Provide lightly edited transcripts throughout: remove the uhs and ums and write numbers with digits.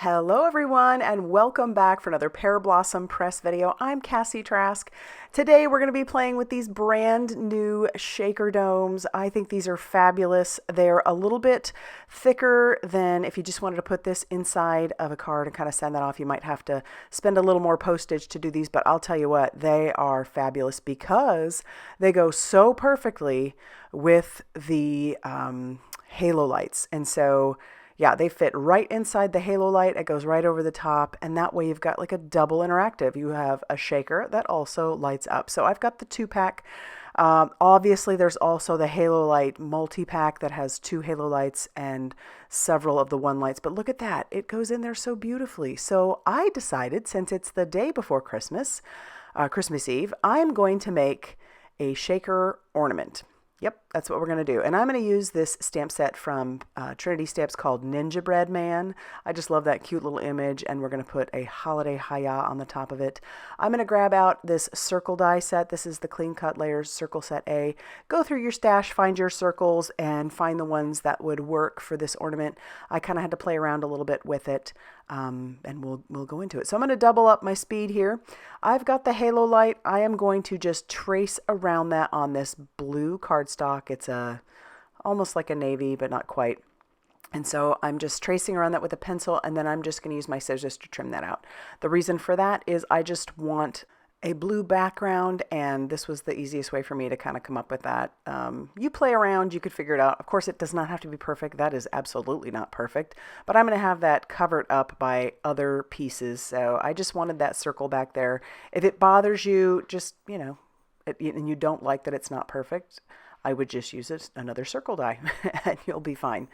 Hello everyone and welcome back for another Pearblossom press video. I'm Cassie Trask. Today we're going to be playing with these brand new shaker domes. I think these are fabulous. They're a little bit thicker than if you just wanted to put this inside of a card and kind of send that off. You might have to spend a little more postage to do these, but I'll tell you what, they are fabulous because they go so perfectly with the halo lights. And so yeah, they fit right inside the halo light. It goes right over the top. And that way you've got like a double interactive. You have a shaker that also lights up. So I've got the 2-pack. Obviously, there's also the halo light multi-pack that has 2 halo lights and several of the 1 lights. But look at that. It goes in there so beautifully. So I decided, since it's the day before Christmas, Christmas Eve, I'm going to make a shaker ornament. Yep, that's what we're going to do. And I'm going to use this stamp set from Trinity Stamps called Ninja Man. I just love that cute little image, and we're going to put a holiday haya on the top of it. I'm going to grab out this circle die set. This is the Clean Cut Layers Circle Set A. Go through your stash, find your circles, and find the ones that would work for this ornament. I kind of had to play around a little bit with it. And we'll go into it. So I'm going to double up my speed here. I've got the halo light. I am going to just trace around that on this blue cardstock. It's almost like a navy, but not quite. And so I'm just tracing around that with a pencil, and then I'm just going to use my scissors to trim that out. The reason for that is I just want a blue background, and this was the easiest way for me to kind of come up with that. You play around, you could figure it out. Of course, it does not have to be perfect. That is absolutely not perfect, but I'm going to have that covered up by other pieces. So I just wanted that circle back there. If it bothers you, just, and you don't like that it's not perfect, I would just use another circle die and you'll be fine.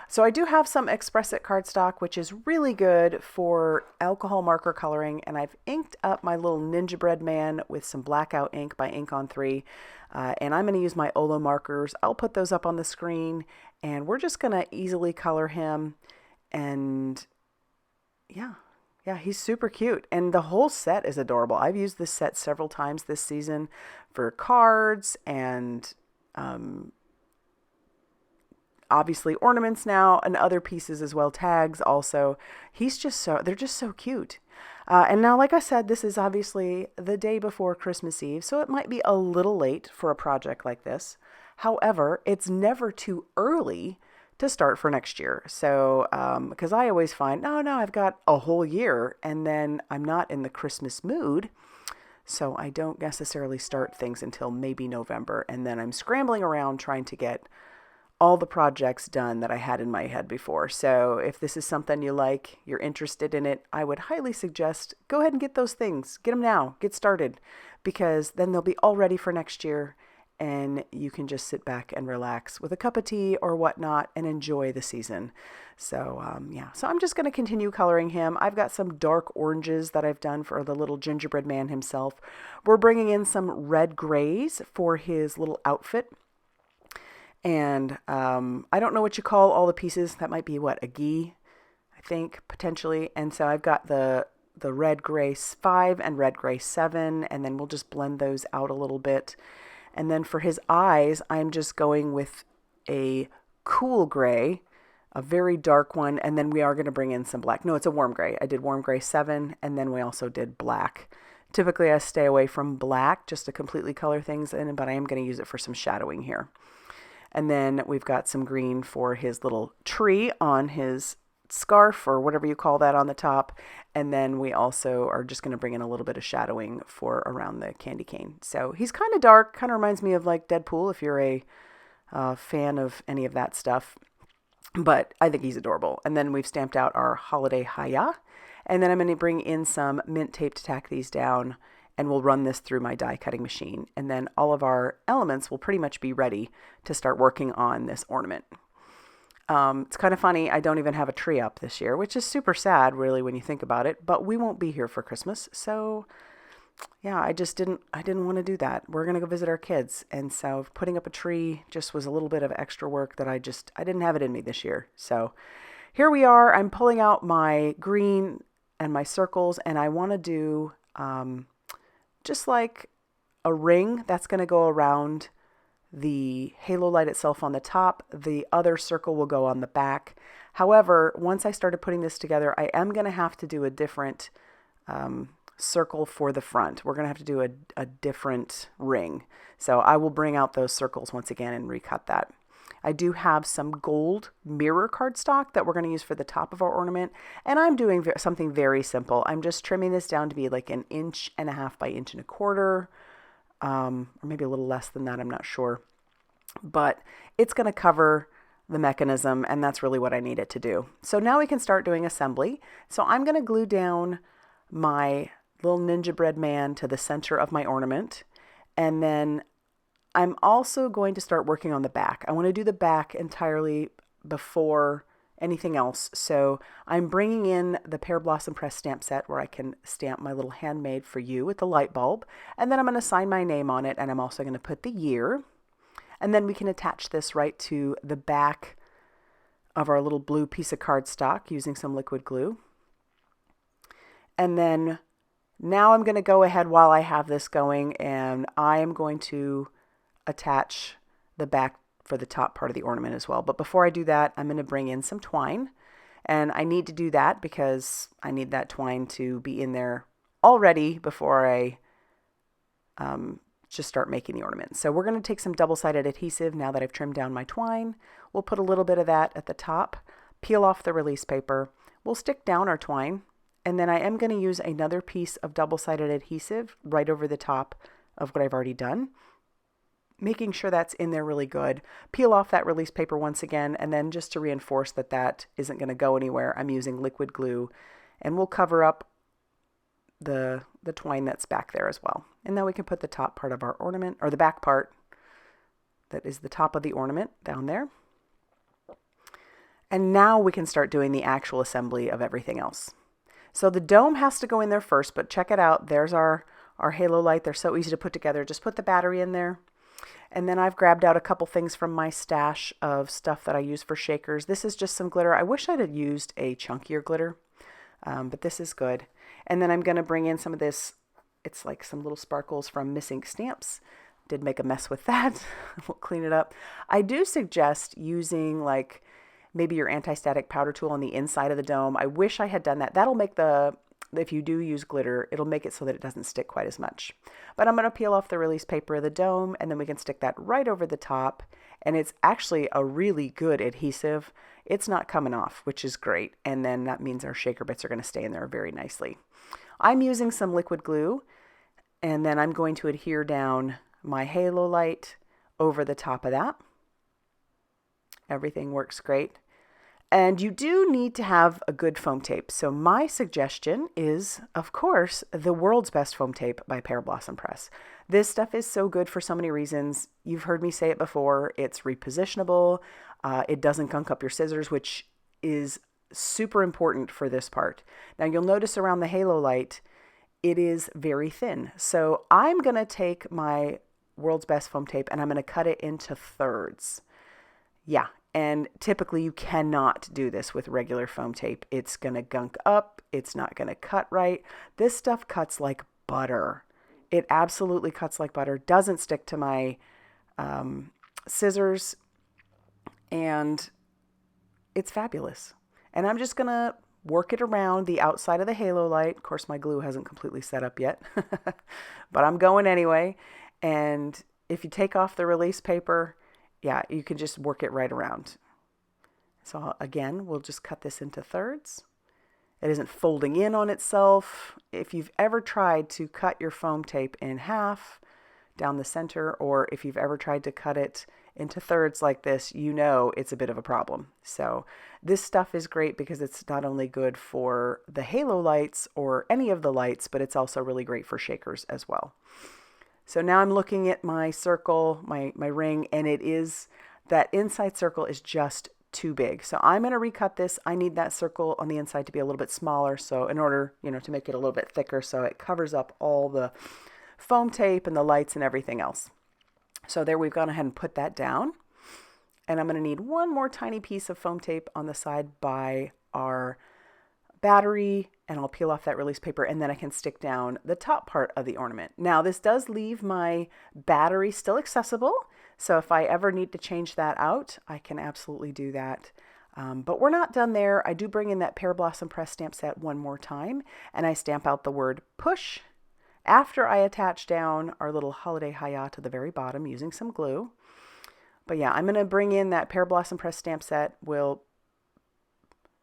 So I do have some Express It cardstock, which is really good for alcohol marker coloring, and I've inked up my little Ninja Man with some blackout ink by Ink on 3, and I'm going to use my Olo markers. I'll put those up on the screen, and we're just going to easily color him, and yeah, he's super cute, and the whole set is adorable. I've used this set several times this season for cards and obviously ornaments now, and other pieces as well, tags also. They're just so cute. And now, like I said, this is obviously the day before Christmas Eve, so it might be a little late for a project like this. However, it's never too early to start for next year. So, because I always find, no, I've got a whole year, and then I'm not in the Christmas mood. So I don't necessarily start things until maybe November, and then I'm scrambling around trying to get all the projects done that I had in my head before. So if this is something you like, you're interested in it, I would highly suggest go ahead and get those things. Get them now. Get started, because then they'll be all ready for next year, and you can just sit back and relax with a cup of tea or whatnot and enjoy the season. So so I'm just going to continue coloring him. I've got some dark oranges that I've done for the little gingerbread man himself. We're bringing in some red grays for his little outfit. And I don't know what you call all the pieces. That might be a gi, I think, potentially. And so I've got the red gray 5 and red gray 7, and then we'll just blend those out a little bit. And then for his eyes, I'm just going with a cool gray, a very dark one, and then we are going to bring in some black. No, it's a warm gray. I did warm gray 7, and then we also did black. Typically, I stay away from black just to completely color things in, but I am going to use it for some shadowing here. And then we've got some green for his little tree on his scarf, or whatever you call that, on the top. And then we also are just going to bring in a little bit of shadowing for around the candy cane. So he's kind of dark, kind of reminds me of like Deadpool if you're a fan of any of that stuff. But I think he's adorable. And then we've stamped out our holiday haya. And then I'm going to bring in some mint tape to tack these down, and we'll run this through my die cutting machine. And then all of our elements will pretty much be ready to start working on this ornament. It's kind of funny, I don't even have a tree up this year, which is super sad really when you think about it, but we won't be here for Christmas. So yeah, I didn't want to do that. We're going to go visit our kids. And so putting up a tree just was a little bit of extra work that I didn't have it in me this year. So here we are. I'm pulling out my green and my circles, and I want to do just like a ring that's going to go around the halo light itself on the top. The other circle will go on the back. However, once I started putting this together, I am going to have to do a different circle for the front. We're going to have to do a different ring. So I will bring out those circles once again and recut that. I do have some gold mirror cardstock that we're going to use for the top of our ornament. And I'm doing something very simple. I'm just trimming this down to be like 1.5 inches by 1.25 inches. Or maybe a little less than that, I'm not sure. But it's going to cover the mechanism, and that's really what I need it to do. So now we can start doing assembly. So I'm going to glue down my little ninja bread man to the center of my ornament, and then I'm also going to start working on the back. I want to do the back entirely before anything else. So I'm bringing in the Pearblossom press stamp set where I can stamp my little handmade for you with the light bulb. And then I'm going to sign my name on it, and I'm also going to put the year. And then we can attach this right to the back of our little blue piece of cardstock using some liquid glue. And then now I'm going to go ahead while I have this going, and I am going to attach the back for the top part of the ornament as well. But before I do that, I'm going to bring in some twine, and I need to do that because I need that twine to be in there already before I just start making the ornament. So we're going to take some double-sided adhesive now that I've trimmed down my twine. We'll put a little bit of that at the top, peel off the release paper. We'll stick down our twine, and then I am going to use another piece of double-sided adhesive right over the top of what I've already done, making sure that's in there really good. Peel off that release paper once again, and then just to reinforce that that isn't going to go anywhere, I'm using liquid glue, and we'll cover up the twine that's back there as well. And then we can put the top part of our ornament, or the back part that is the top of the ornament down there. And now we can start doing the actual assembly of everything else. So the dome has to go in there first, but check it out. There's our halo light. They're so easy to put together. Just put the battery in there. And then I've grabbed out a couple things from my stash of stuff that I use for shakers. This is just some glitter. I wish I'd have used a chunkier glitter, but this is good. And then I'm going to bring in some of this. It's like some little sparkles from Miss Ink Stamps. Did make a mess with that. We'll clean it up. I do suggest using like maybe your anti-static powder tool on the inside of the dome. I wish I had done that. That'll make if you do use glitter, it'll make it so that it doesn't stick quite as much. But I'm going to peel off the release paper of the dome, and then we can stick that right over the top. And it's actually a really good adhesive. It's not coming off, which is great. And then that means our shaker bits are going to stay in there very nicely. I'm using some liquid glue, and then I'm going to adhere down my halo light over the top of that. Everything works great. And you do need to have a good foam tape. So my suggestion is, of course, the world's best foam tape by Pearblossom Press. This stuff is so good for so many reasons. You've heard me say it before. It's repositionable. It doesn't gunk up your scissors, which is super important for this part. Now you'll notice around the halo light, it is very thin. So I'm going to take my world's best foam tape and I'm going to cut it into thirds. Yeah. And typically you cannot do this with regular foam tape. It's going to gunk up. It's not going to cut right. This stuff cuts like butter. It absolutely cuts like butter. Doesn't stick to my scissors. And it's fabulous. And I'm just going to work it around the outside of the halo light. Of course, my glue hasn't completely set up yet. But I'm going anyway. And if you take off the release paper, yeah, you can just work it right around. So again, we'll just cut this into thirds. It isn't folding in on itself. If you've ever tried to cut your foam tape in half down the center, or if you've ever tried to cut it into thirds like this, you know it's a bit of a problem. So this stuff is great because it's not only good for the halo lights or any of the lights, but it's also really great for shakers as well. So now I'm looking at my circle, my ring, and it is, that inside circle is just too big. So I'm going to recut this. I need that circle on the inside to be a little bit smaller. So in order, to make it a little bit thicker so it covers up all the foam tape and the lights and everything else. So there we've gone ahead and put that down. And I'm going to need one more tiny piece of foam tape on the side by our battery, and I'll peel off that release paper, and then I can stick down the top part of the ornament. Now this does leave my battery still accessible, So if I ever need to change that out, I can absolutely do that. But we're not done there. I do bring in that Pearblossom press stamp set one more time, and I stamp out the word push after I attach down our little holiday hiya to the very bottom using some glue. But yeah, I'm going to bring in that Pearblossom press stamp set. We'll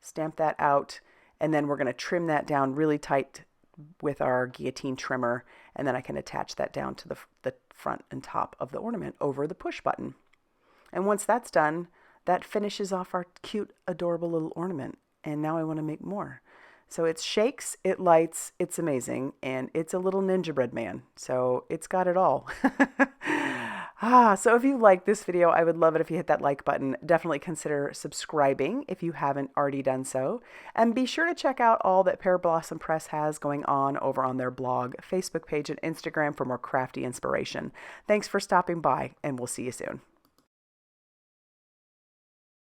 stamp that out, and then we're going to trim that down really tight with our guillotine trimmer, and then I can attach that down to the front and top of the ornament over the push button. And once that's done, that finishes off our cute, adorable little ornament. And now I want to make more. So it shakes, it lights, it's amazing, and it's a little gingerbread man. So it's got it all. So if you like this video, I would love it if you hit that like button. Definitely consider subscribing if you haven't already done so. And be sure to check out all that Pearblossom Press has going on over on their blog, Facebook page, and Instagram for more crafty inspiration. Thanks for stopping by, and we'll see you soon.